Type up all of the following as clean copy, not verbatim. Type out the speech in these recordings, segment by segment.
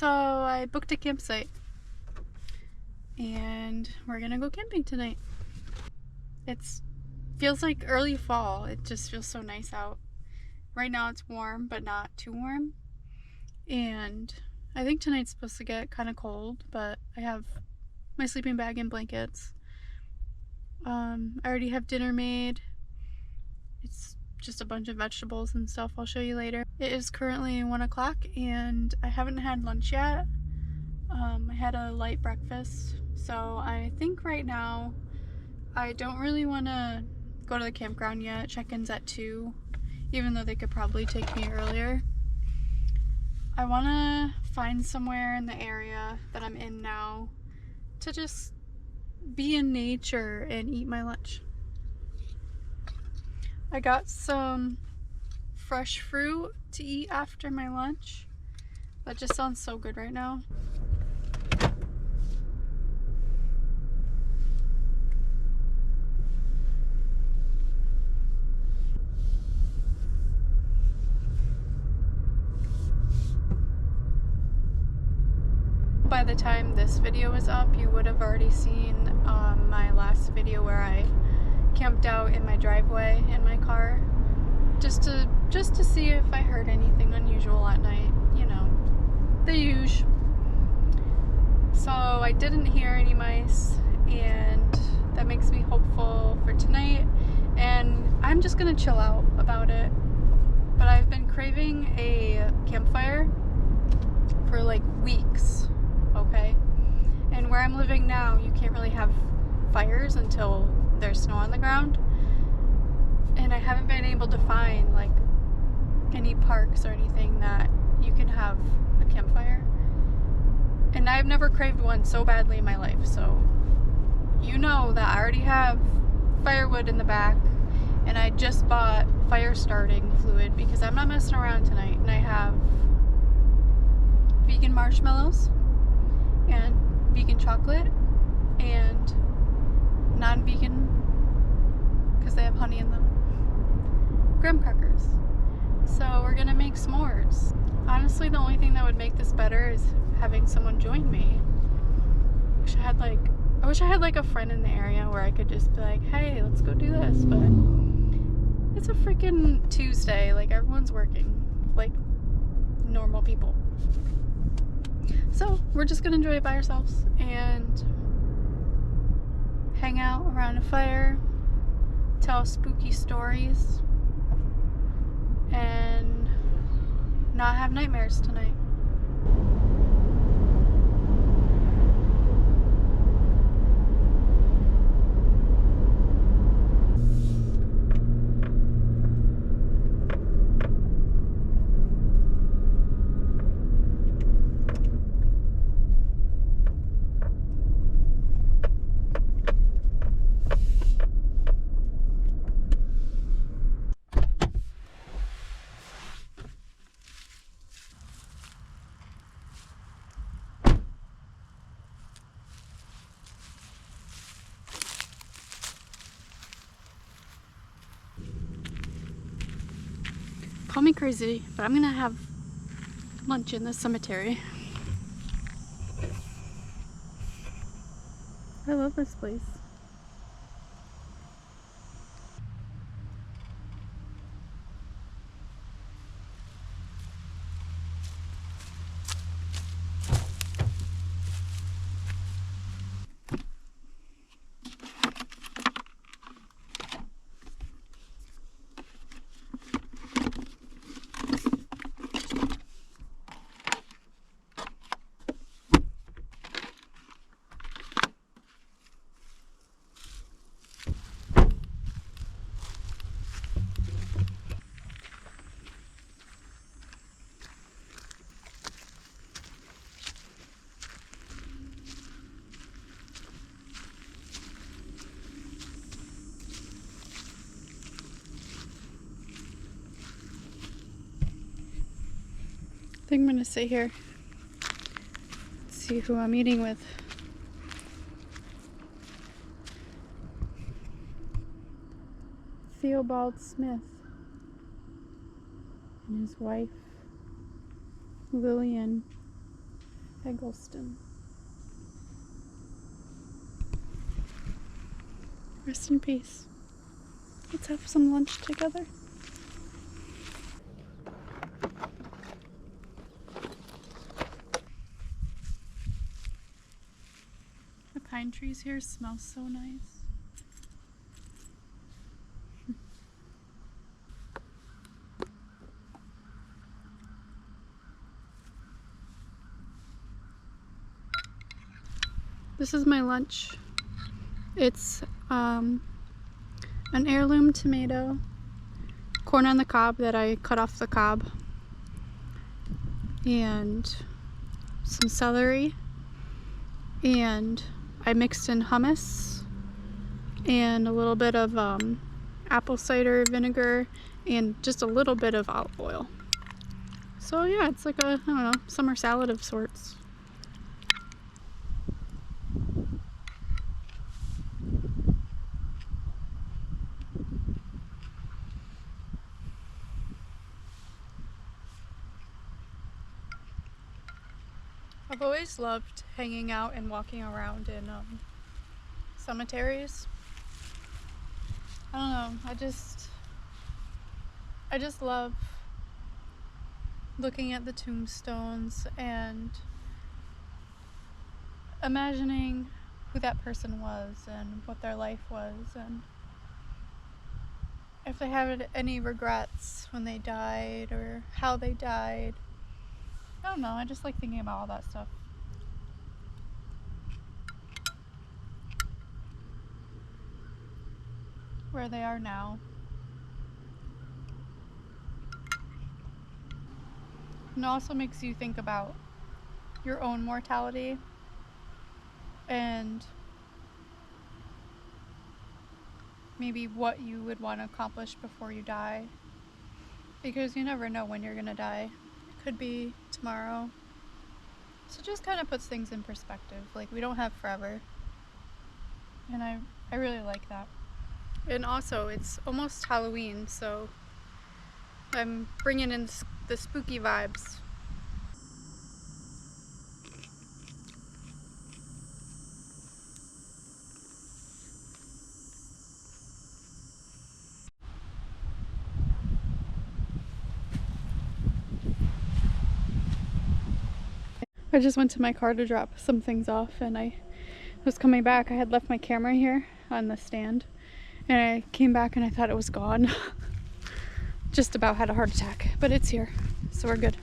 So I booked a campsite and we're gonna go camping tonight. It feels like early fall. It just feels so nice out. Right now it's warm, but not too warm. And I think tonight's supposed to get kind of cold, but I have my sleeping bag and blankets. I already have dinner made. It's just a bunch of vegetables and stuff I'll show you later. It is currently 1 o'clock and I haven't had lunch yet. I had a light breakfast, so I think right now I don't really want to go to the campground yet. Check-in's at 2, even though they could probably take me earlier. I want to find somewhere in the area that I'm in now to just be in nature and eat my lunch. I got some fresh fruit to eat after my lunch. That just sounds so good right now. By the time this video is up, you would have already seen my last video where I camped out in my driveway in my car just to see if I heard anything unusual at night, you know, the usual. So I didn't hear any mice, and that makes me hopeful for tonight, and I'm just gonna chill out about it. But I've been craving a campfire for like weeks. Okay, and where I'm living now, you can't really have fires until there's snow on the ground, and I haven't been able to find like any parks or anything that you can have a campfire, and I've never craved one so badly in my life. So you know that I already have firewood in the back, and I just bought fire starting fluid because I'm not messing around tonight, and I have vegan marshmallows and vegan chocolate and non-vegan, because they have honey in them, graham crackers. So we're gonna make s'mores. Honestly, the only thing that would make this better is having someone join me. I wish I had like a friend in the area where I could just be like, hey, let's go do this, but it's a freaking Tuesday, like everyone's working like normal people. So we're just gonna enjoy it by ourselves and hang out around a fire, tell spooky stories, and not have nightmares tonight. Call me crazy, but I'm gonna have lunch in the cemetery. I love this place. I think I'm gonna sit here. See who I'm eating with. Theobald Smith and his wife Lillian Eggleston. Rest in peace. Let's have some lunch together. The pine trees here smell so nice. This is my lunch. It's an heirloom tomato, corn on the cob that I cut off the cob, and some celery, and I mixed in hummus and a little bit of apple cider vinegar and just a little bit of olive oil. So yeah, it's like a, I don't know, summer salad of sorts. I've always loved hanging out and walking around in cemeteries. I don't know, I just love looking at the tombstones and imagining who that person was and what their life was and if they had any regrets when they died or how they died. I don't know, I just like thinking about all that stuff. Where they are now. And it also makes you think about your own mortality and maybe what you would want to accomplish before you die. Because you never know when you're gonna die. It could be tomorrow. So it just kind of puts things in perspective. Like, we don't have forever. And I really like that. And also, it's almost Halloween, so I'm bringing in the spooky vibes. I just went to my car to drop some things off and I was coming back. I had left my camera here on the stand and I came back and I thought it was gone. Just about had a heart attack, but it's here, so we're good.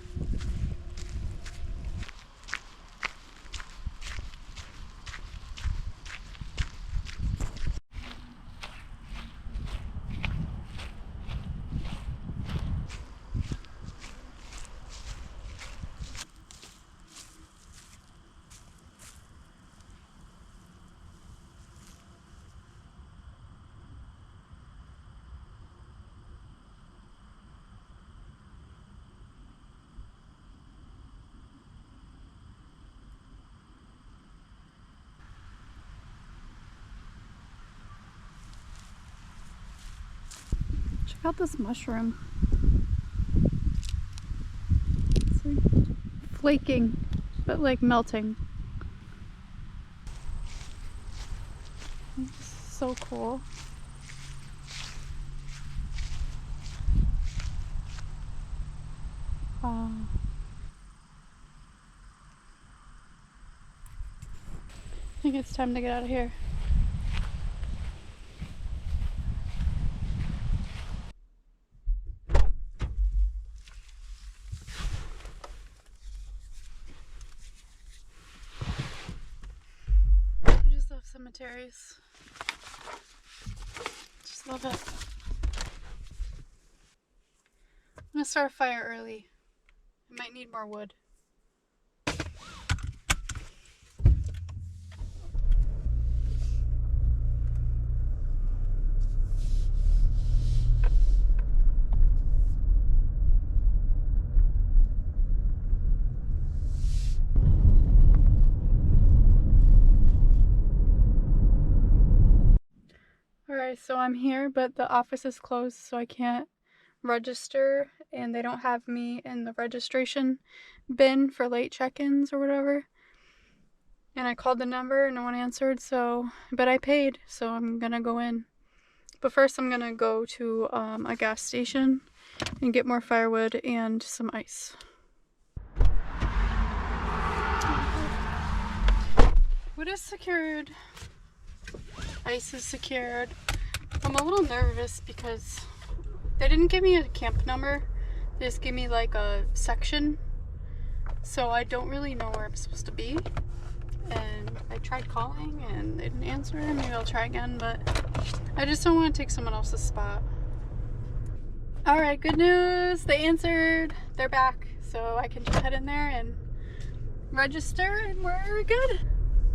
Check out this mushroom. It's like flaking, but like melting. It's so cool. Wow. I think it's time to get out of here. Cemeteries. Just love it. I'm gonna start a fire early. I might need more wood. Alright, so I'm here, but the office is closed, so I can't register, and they don't have me in the registration bin for late check-ins or whatever. And I called the number and no one answered, but I paid, so I'm gonna go in. But first I'm gonna go to a gas station and get more firewood and some ice. Wood is secured. Ice is secured. I'm a little nervous because they didn't give me a camp number. They just gave me like a section. So I don't really know where I'm supposed to be. And I tried calling and they didn't answer. Maybe I'll try again, but I just don't want to take someone else's spot. Alright, good news. They answered. They're back. So I can just head in there and register and we're good.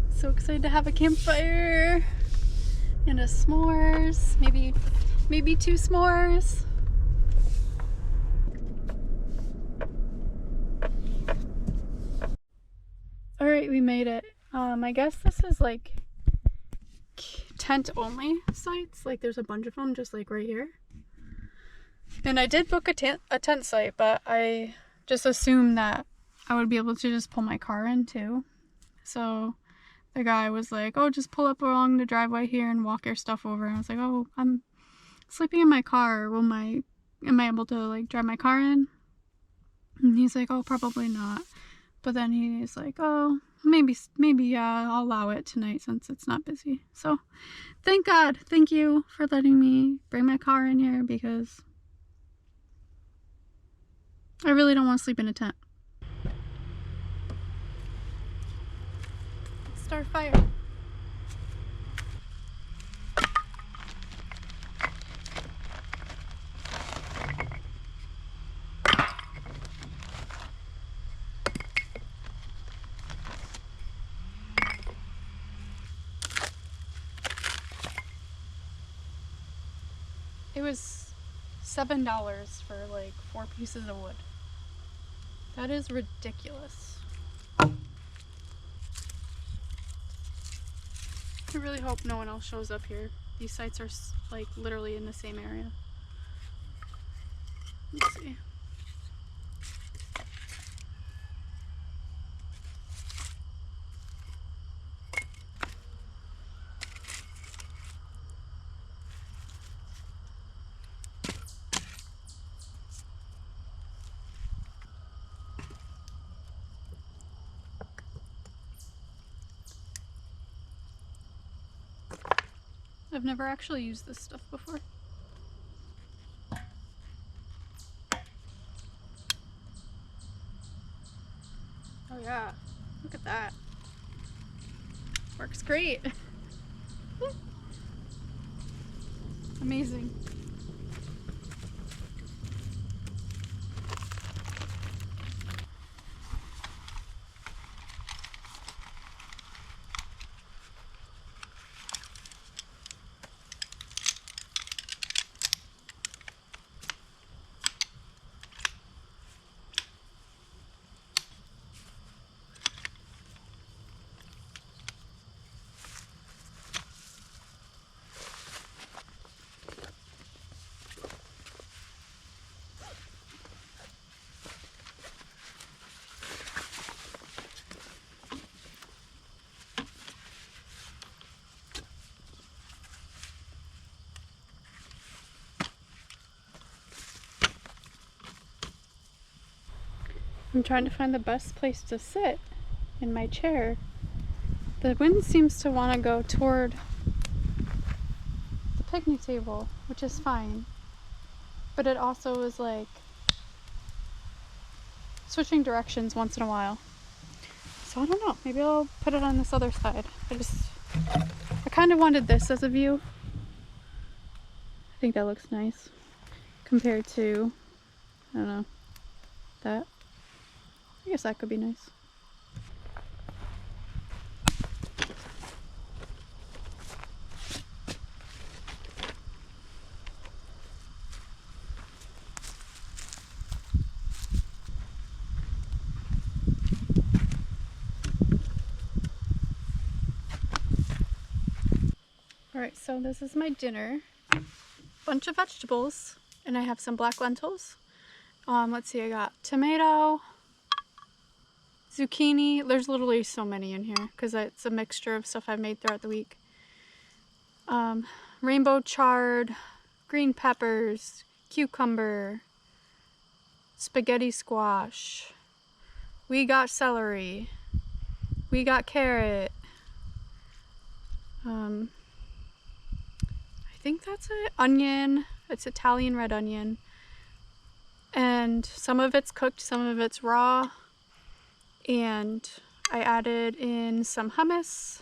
So excited to have a campfire and a s'mores. Maybe 2 s'mores. Alright, we made it. I guess this is like tent only sites. Like there's a bunch of them just like right here. And I did book a tent site, but I just assumed that I would be able to just pull my car in too. So the guy was like, oh, just pull up along the driveway here and walk your stuff over. And I was like, oh, I'm sleeping in my car. Am I able to like drive my car in? And he's like, oh, probably not. But then he's like, oh, maybe I'll allow it tonight since it's not busy. So thank God. Thank you for letting me bring my car in here because I really don't want to sleep in a tent. Start fire. It was $7 for like 4 pieces of wood. That is ridiculous. I really hope no one else shows up here. These sites are like literally in the same area. Let's see. I've never actually used this stuff before. Oh yeah, look at that. Works great. Amazing. I'm trying to find the best place to sit in my chair. The wind seems to want to go toward the picnic table, which is fine. But it also is like switching directions once in a while. So I don't know, maybe I'll put it on this other side. I kind of wanted this as a view. I think that looks nice compared to, I don't know, that. I guess that could be nice. Alright, so this is my dinner. Bunch of vegetables, and I have some black lentils. Let's see, I got tomato, zucchini. There's literally so many in here because it's a mixture of stuff I've made throughout the week. Rainbow chard, green peppers, cucumber, spaghetti squash. We got celery. We got carrot. I think that's it. Onion. It's Italian red onion. And some of it's cooked, some of it's raw. And I added in some hummus.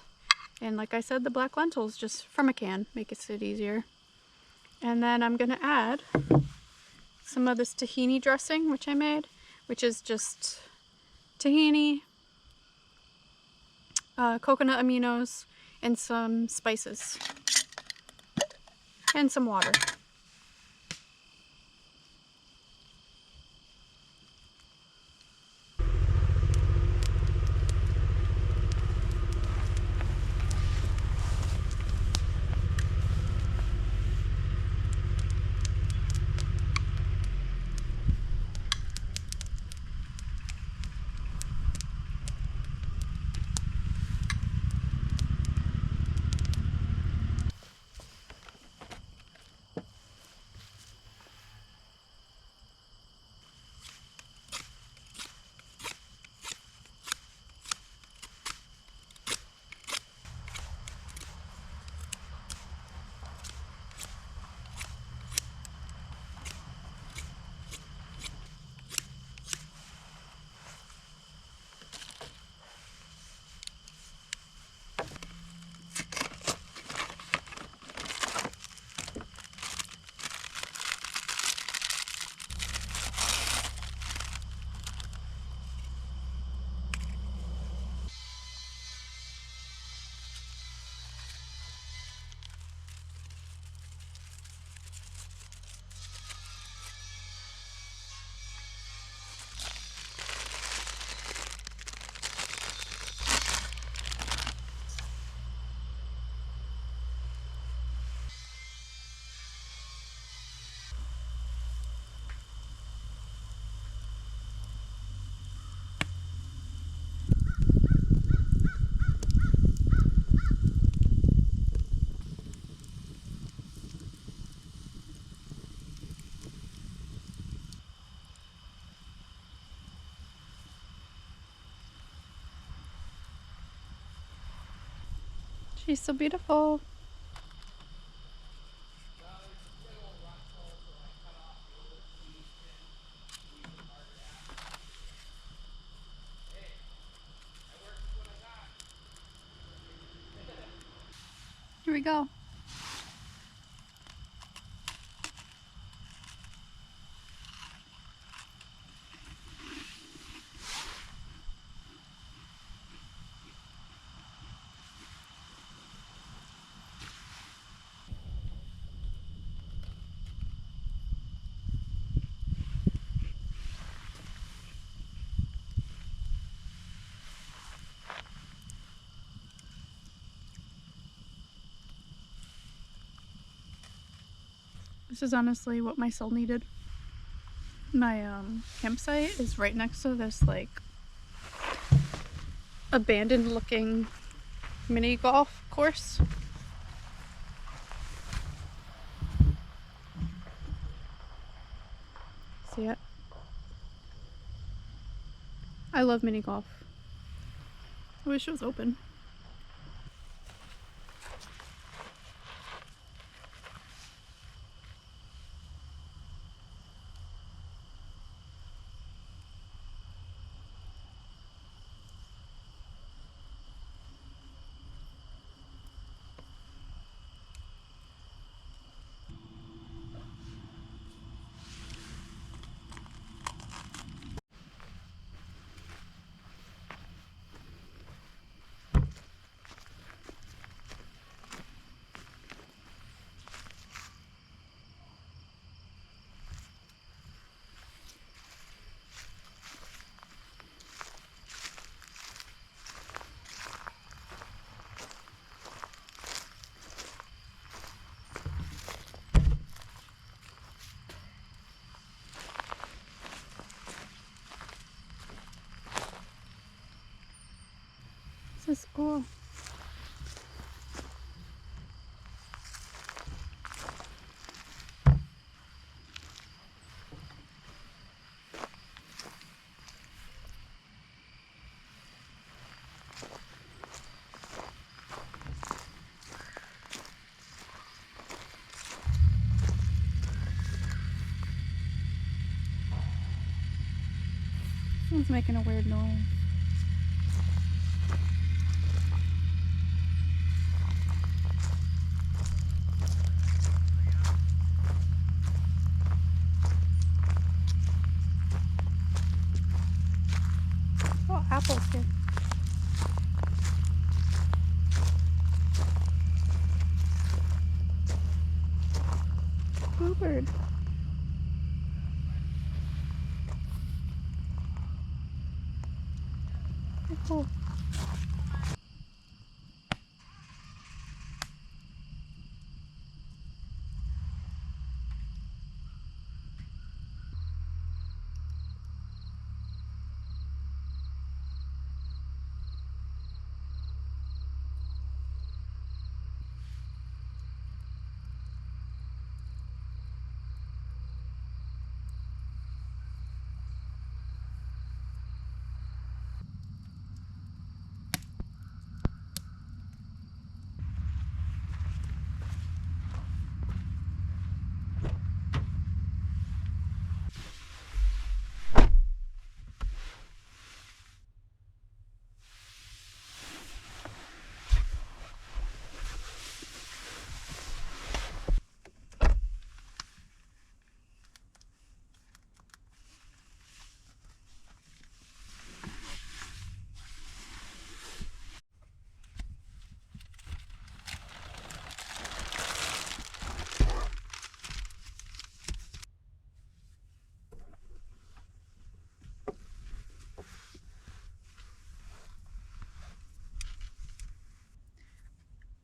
And like I said, the black lentils just from a can, makes it easier. And then I'm gonna add some of this tahini dressing, which I made, which is just tahini, coconut aminos, and some spices, and some water. She's so beautiful. Here we go. This is honestly what my soul needed. My campsite is right next to this like abandoned looking mini golf course. See it? I love mini golf. I wish it was open. This is cool. Someone's making a weird noise. Oh, apples here. Bluebird. Cool.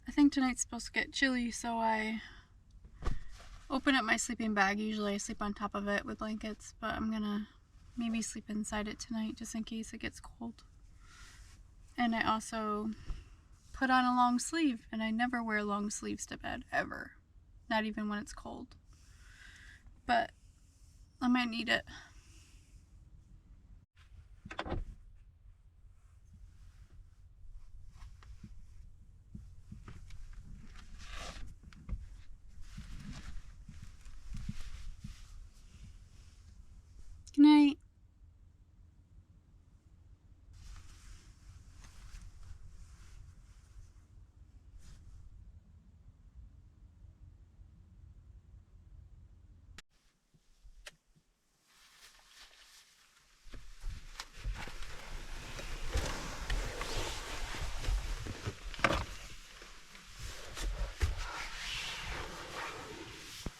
I think tonight's supposed to get chilly, so I open up my sleeping bag. Usually I sleep on top of it with blankets, but I'm gonna maybe sleep inside it tonight just in case it gets cold. And I also put on a long sleeve, and I never wear long sleeves to bed, ever. Not even when it's cold. But I might need it. Good night.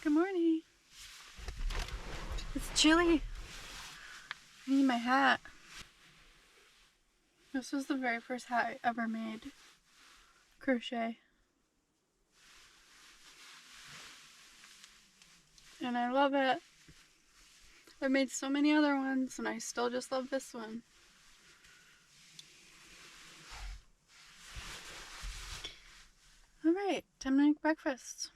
Good morning. It's chilly. I need my hat. This was the very first hat I ever made. Crochet. And I love it. I've made so many other ones, and I still just love this one. Alright, time to make breakfast.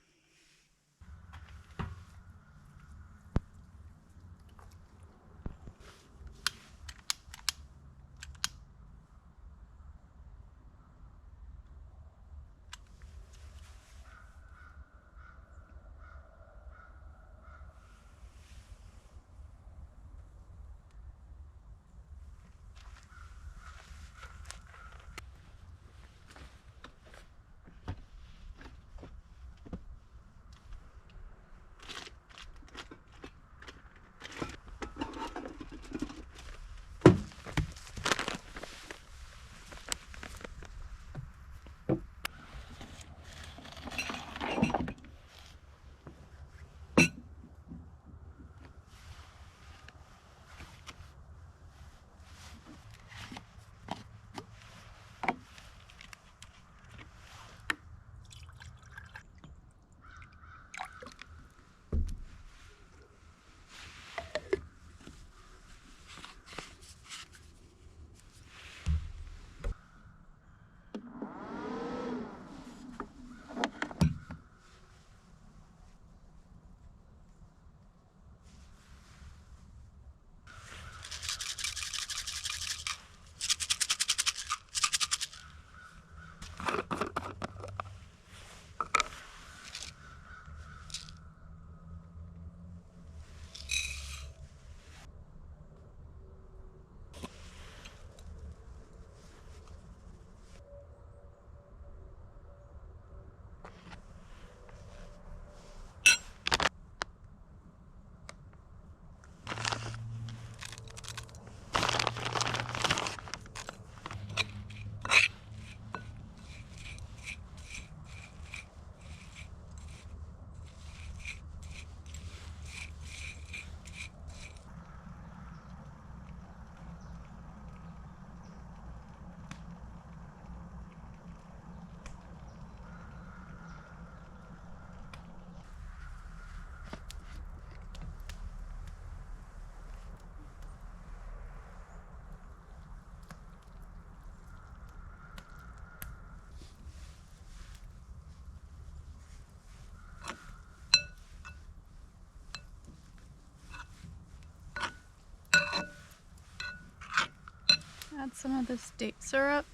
some of this date syrup.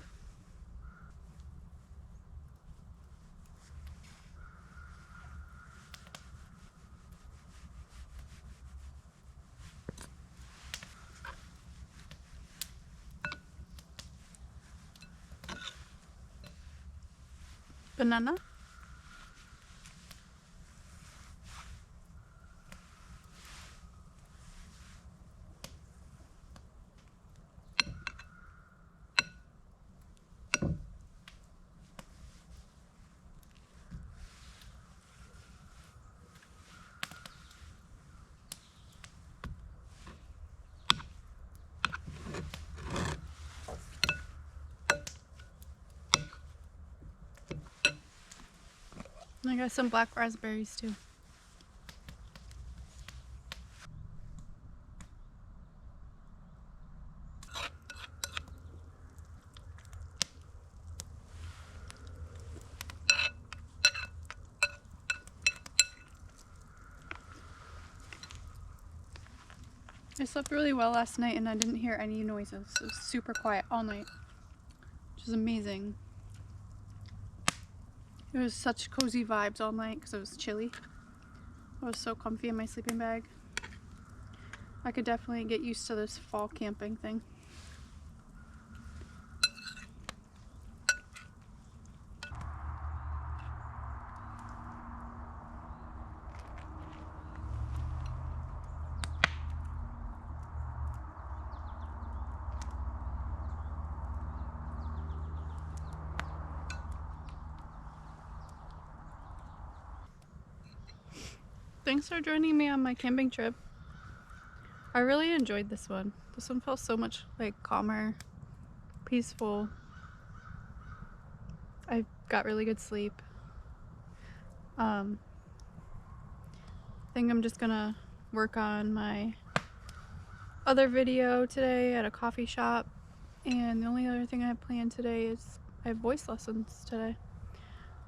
Banana. And I got some black raspberries too. I slept really well last night and I didn't hear any noises. It was super quiet all night, which is amazing. It was such cozy vibes all night because it was chilly. I was so comfy in my sleeping bag. I could definitely get used to this fall camping thing. Thanks for joining me on my camping trip. I really enjoyed this one. This one felt so much like calmer, peaceful. I got really good sleep. I think I'm just gonna work on my other video today at a coffee shop, and the only other thing I have planned today is I have voice lessons today.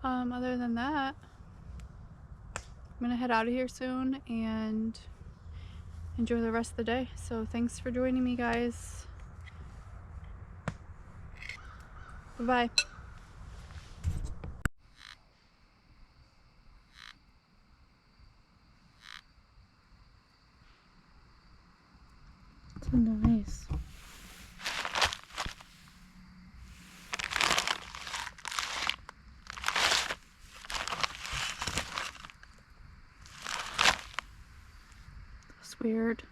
Other than that, I'm gonna head out of here soon and enjoy the rest of the day. So thanks for joining me, guys. Bye-bye. It's nice. That's weird.